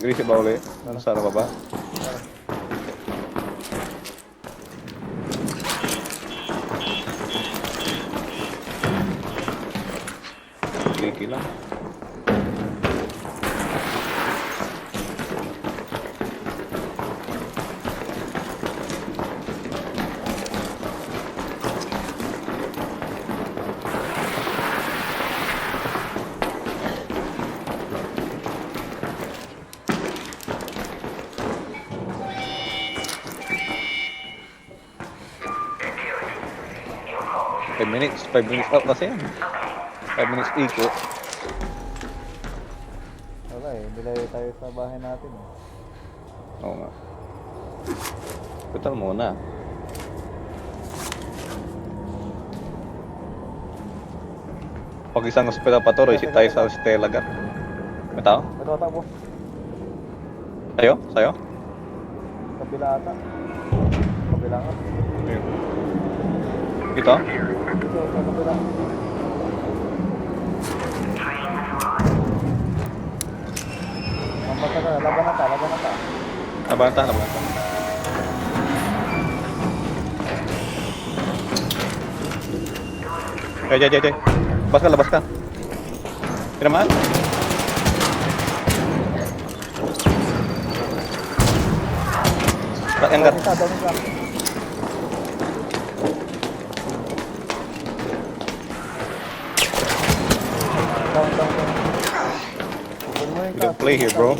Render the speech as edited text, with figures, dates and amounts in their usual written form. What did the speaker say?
Nag-reset ba ulit? Sana pa ba? Kiki lang. Five minutes out kasi yan. 5 minutes iko. Wala eh, nilayo tayo sa bahay natin eh. Oo nga. Total muna. Pag isang hospital pa to, resit tayo sa Stella Gar. May tao? Ito, takbo. Sa'yo? Sa'yo? Kabila ata. Kabila nga. Ayun. Dito? Dito, sa kabila. Mambata ka, laban na ta, laban na ta. Nabanta, nabanta. Jay. Labas ka. Tinamaan? Tak yang gar. Dami ka. Down. We can play here, bro.